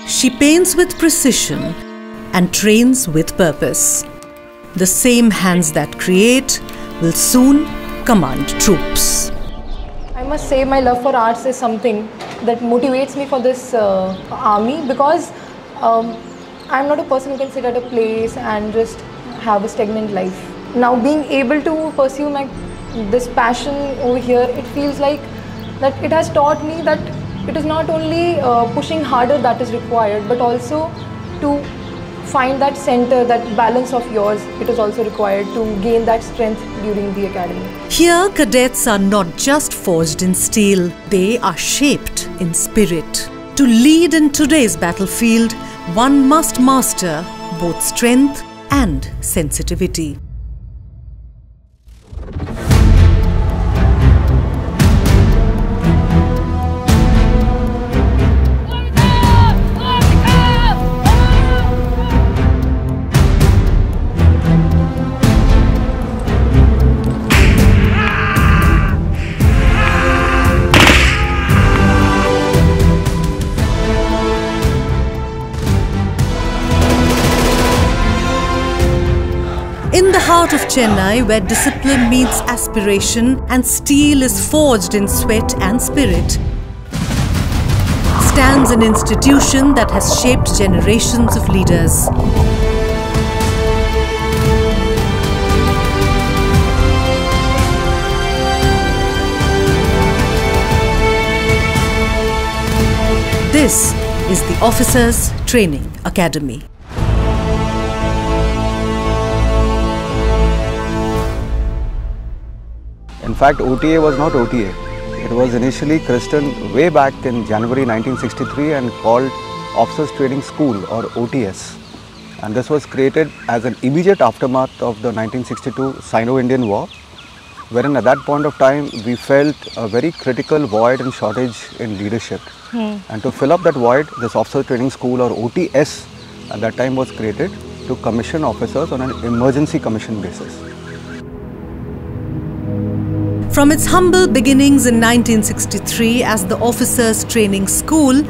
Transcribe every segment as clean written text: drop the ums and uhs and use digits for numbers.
She paints with precision and trains with purpose. The same hands that create will soon command troops. I must say my love for arts is something that motivates me for this army, because I'm not a person who can sit at a place and just have a stagnant life. Now being able to pursue this passion over here, it feels like that it has taught me that it is not only pushing harder that is required, but also to find that center, that balance of yours. It is also required to gain that strength during the academy. Here, cadets are not just forged in steel, they are shaped in spirit. To lead in today's battlefield, one must master both strength and sensitivity. In the heart of Chennai, where discipline meets aspiration and steel is forged in sweat and spirit, stands an institution that has shaped generations of leaders. This is the Officers Training Academy. In fact, OTA was not OTA. It was initially christened way back in January 1963 and called Officers Training School, or OTS. And this was created as an immediate aftermath of the 1962 Sino-Indian War, wherein at that point of time we felt a very critical void and shortage in leadership. And to fill up that void, this Officer Training School, or OTS, at that time was created to commission officers on an emergency commission basis. From its humble beginnings in 1963 as the Officers Training School,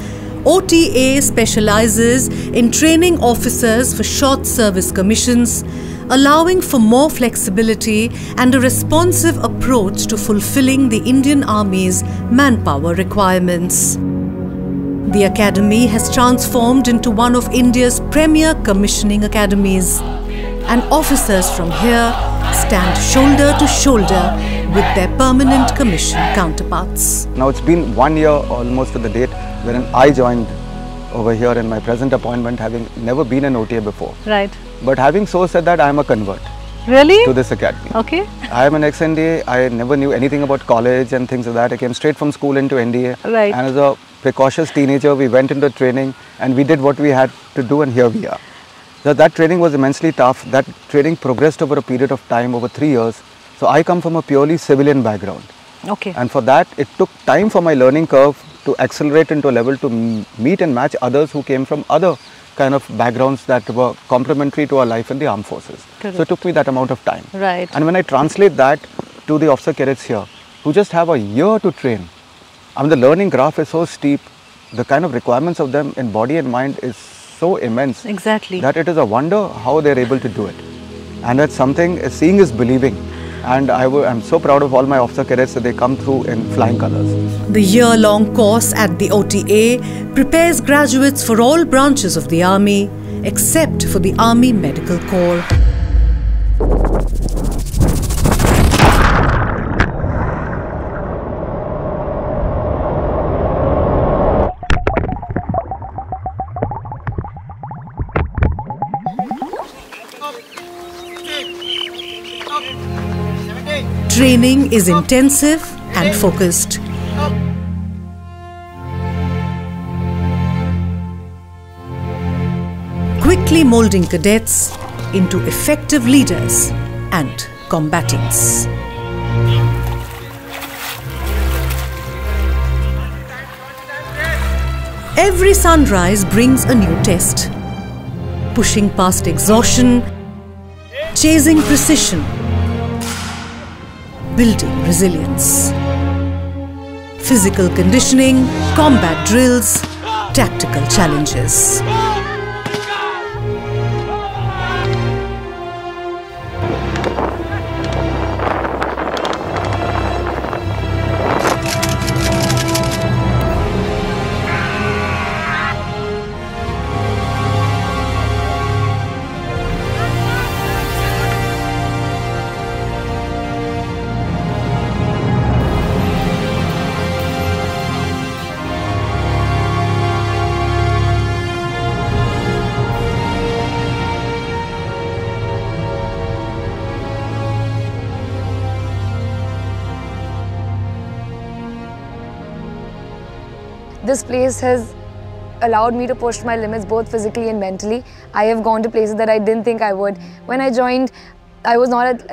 OTA specializes in training officers for short service commissions, allowing for more flexibility and a responsive approach to fulfilling the Indian Army's manpower requirements. The academy has transformed into one of India's premier commissioning academies, and officers from here stand shoulder to shoulder with their permanent commission counterparts. Now it's been 1 year almost to the date wherein I joined over here in my present appointment, having never been an OTA before. Right. But having so said that, I am a convert. Really? To this academy. Okay. I am an ex-NDA. I never knew anything about college and things like that. I came straight from school into NDA. Right. And as a precocious teenager, we went into training and we did what we had to do, and here we are. So that training was immensely tough. That training progressed over a period of time, over 3 years. So I come from a purely civilian background. Okay. And for that, it took time for my learning curve to accelerate into a level to meet and match others who came from other kind of backgrounds that were complementary to our life in the armed forces. Correct. So it took me that amount of time. Right. And when I translate that to the officer cadets here, who just have a year to train, I mean, the learning graph is so steep, the kind of requirements of them in body and mind is so immense. Exactly. That it is a wonder how they're able to do it. And that's something, seeing is believing. And I'm so proud of all my officer cadets that they come through in flying colors. The year-long course at the OTA prepares graduates for all branches of the Army, except for the Army Medical Corps. Training is intensive and focused. Quickly moulding cadets into effective leaders and combatants. Every sunrise brings a new test. Pushing past exhaustion, chasing precision, building resilience. Physical conditioning, combat drills, tactical challenges. This place has allowed me to push my limits both physically and mentally. I have gone to places that I didn't think I would. When I joined, I was not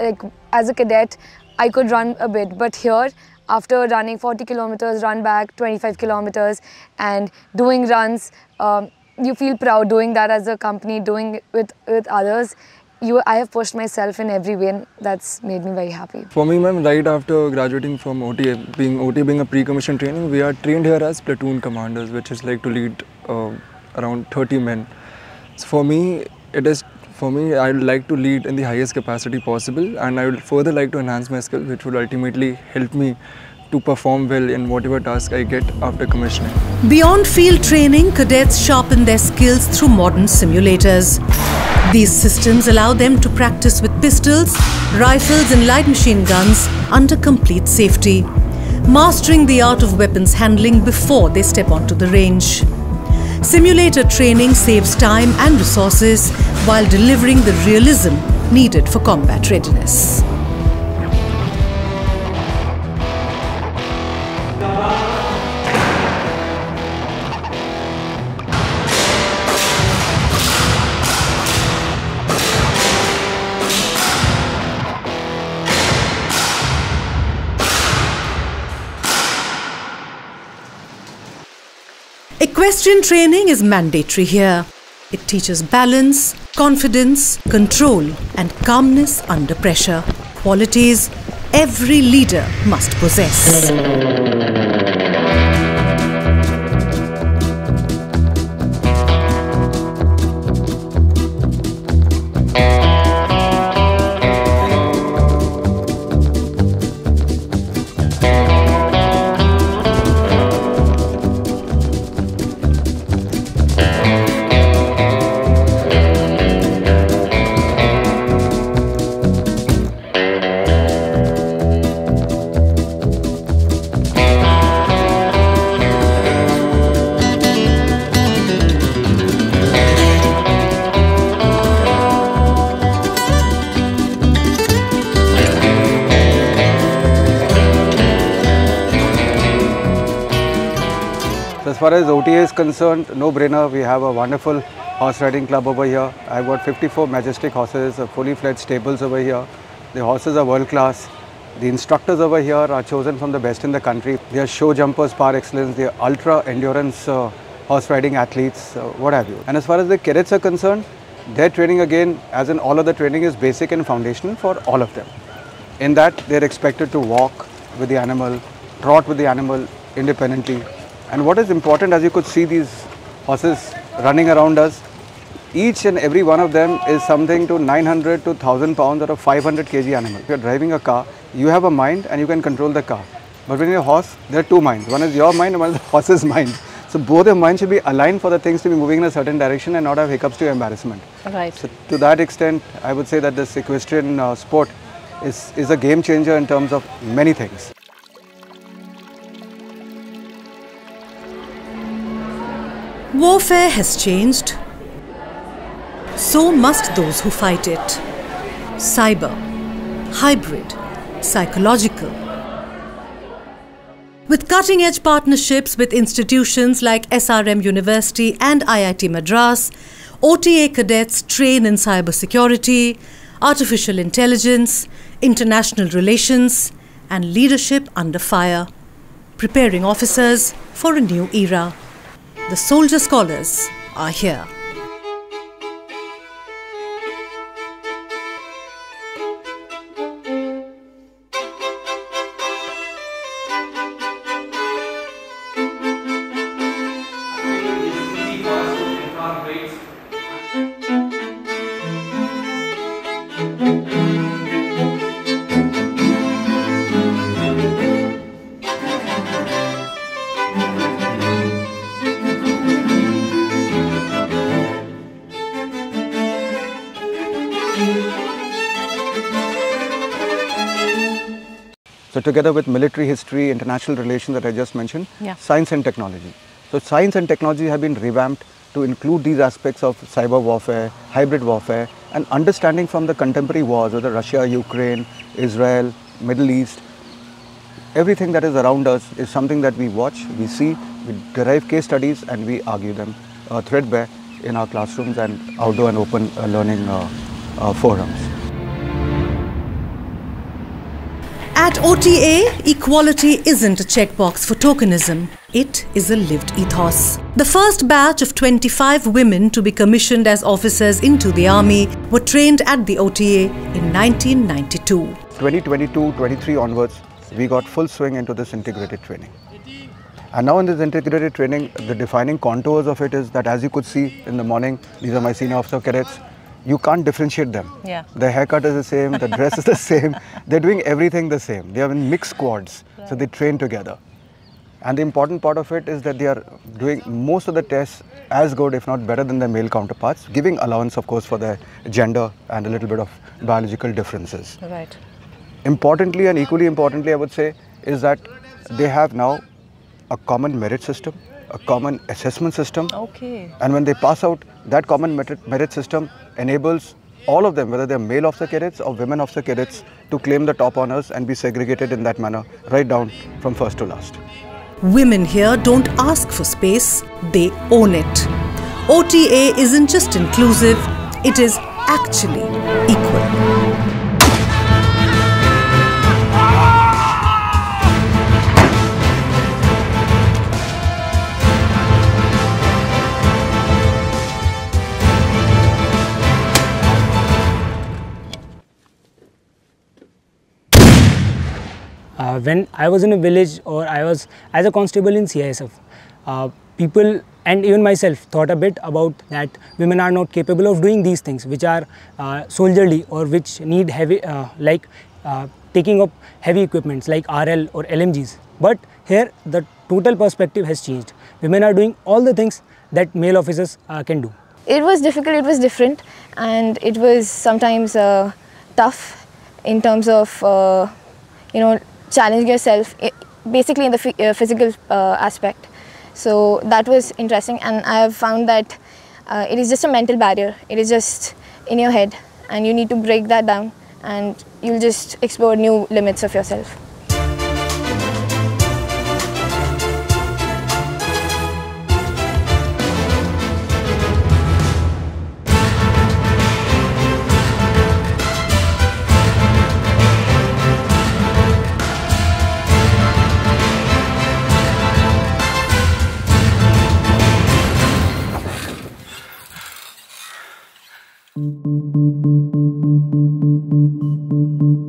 as a cadet, I could run a bit, but here, after running 40 kilometers, run back 25 kilometers and doing runs, you feel proud doing that as a company, doing it with others. I have pushed myself in every way and that's made me very happy. For me, ma'am, right after graduating from OTA, being a pre-commissioned training, we are trained here as platoon commanders, which is like to lead around 30 men. So for me, I would like to lead in the highest capacity possible, and I would further like to enhance my skills, which would ultimately help me to perform well in whatever task I get after commissioning. Beyond field training, cadets sharpen their skills through modern simulators. These systems allow them to practice with pistols, rifles and light machine guns under complete safety, mastering the art of weapons handling before they step onto the range. Simulator training saves time and resources while delivering the realism needed for combat readiness. Equestrian training is mandatory here. It teaches balance, confidence, control and calmness under pressure. Qualities every leader must possess. As far as OTA is concerned, no brainer. We have a wonderful horse riding club over here. I've got 54 majestic horses, fully fledged stables over here. The horses are world class. The instructors over here are chosen from the best in the country. They are show jumpers par excellence. They are ultra endurance horse riding athletes, what have you. And as far as the cadets are concerned, their training again, as in all other training, is basic and foundational for all of them. In that, they are expected to walk with the animal, trot with the animal independently. And what is important, as you could see these horses running around us, each and every one of them is something to 900 to 1000 pounds or a 500 kg animal. If you are driving a car, you have a mind and you can control the car. But when you're a horse, there are two minds. One is your mind and one is the horse's mind. So both your minds should be aligned for the things to be moving in a certain direction and not have hiccups to your embarrassment. Right. So to that extent, I would say that this equestrian sport is a game changer in terms of many things. Warfare has changed. So must those who fight it. Cyber, hybrid, psychological. With cutting-edge partnerships with institutions like SRM University and IIT Madras, OTA cadets train in cybersecurity, artificial intelligence, international relations, and leadership under fire, preparing officers for a new era. The soldier scholars are here. So together with military history, international relations that I just mentioned, science and technology. So science and technology have been revamped to include these aspects of cyber warfare, hybrid warfare, and understanding from the contemporary wars, whether Russia, Ukraine, Israel, Middle East. Everything that is around us is something that we watch, we see, we derive case studies, and we argue them threadbare in our classrooms and outdoor and open learning forums. At OTA, equality isn't a checkbox for tokenism. It is a lived ethos. The first batch of 25 women to be commissioned as officers into the army were trained at the OTA in 1992. 2022-23 onwards, we got full swing into this integrated training. And now in this integrated training, the defining contours of it is that, as you could see in the morning, these are my senior officer cadets. You can't differentiate them. Yeah. The haircut is the same, the dress is the same. They're doing everything the same. They are in mixed squads, so they train together. And the important part of it is that they are doing most of the tests as good, if not better, than their male counterparts, giving allowance, of course, for their gender and a little bit of biological differences. Right. Importantly, and equally importantly, I would say, is that they have now a common merit system, a common assessment system. Okay. And when they pass out, that common merit system enables all of them, whether they're male officer cadets or women officer cadets, to claim the top honors and be segregated in that manner, right down from first to last. Women here don't ask for space, they own it. OTA isn't just inclusive, it is actually equal. When I was in a village, or I was as a constable in CISF, people and even myself thought a bit about that women are not capable of doing these things which are soldierly or which need heavy, taking up heavy equipments like RL or LMGs. But here the total perspective has changed. Women are doing all the things that male officers can do. It was difficult, it was different, and it was sometimes tough in terms of, challenging yourself, basically in the physical aspect. So that was interesting, and I have found that it is just a mental barrier. It is just in your head, and you need to break that down, and you'll just explore new limits of yourself.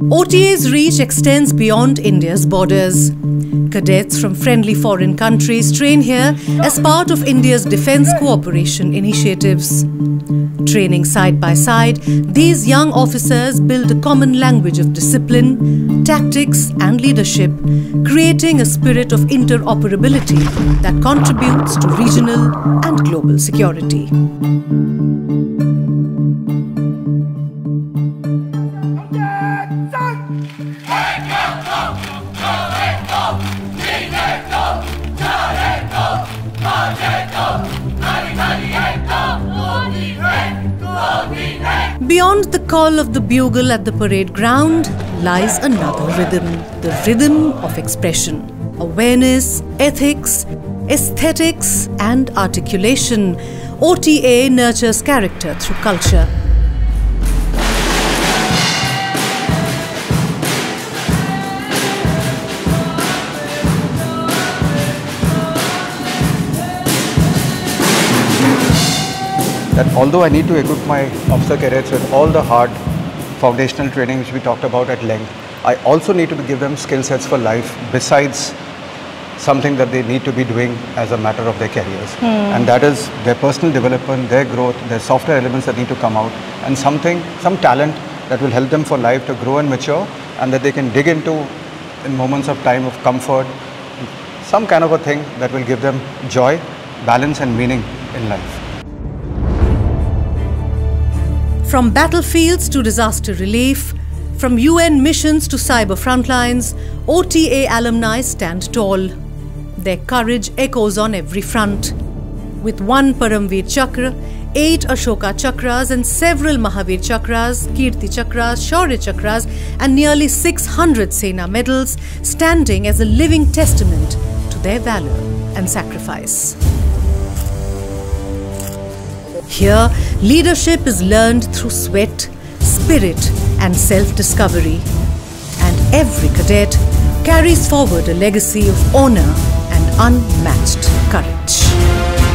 OTA's reach extends beyond India's borders. Cadets from friendly foreign countries train here as part of India's defence cooperation initiatives. Training side by side, these young officers build a common language of discipline, tactics and leadership, creating a spirit of interoperability that contributes to regional and global security. Beyond the call of the bugle at the parade ground lies another rhythm, the rhythm of expression. Awareness, ethics, aesthetics and articulation. OTA nurtures character through culture. That although I need to equip my officer cadets with all the hard foundational training which we talked about at length, I also need to give them skill sets for life besides something that they need to be doing as a matter of their careers. And that is their personal development, their growth, their software elements that need to come out, and some talent that will help them for life to grow and mature, and that they can dig into in moments of time of comfort, some kind of a thing that will give them joy, balance and meaning in life. From battlefields to disaster relief, from UN missions to cyber frontlines, OTA alumni stand tall. Their courage echoes on every front. With 1 Paramveer Chakra, 8 Ashoka Chakras and several Mahavir Chakras, Kirti Chakras, Shaurya Chakras and nearly 600 Sena medals standing as a living testament to their valour and sacrifice. Here, leadership is learned through sweat, spirit and self-discovery. And every cadet carries forward a legacy of honour and unmatched courage.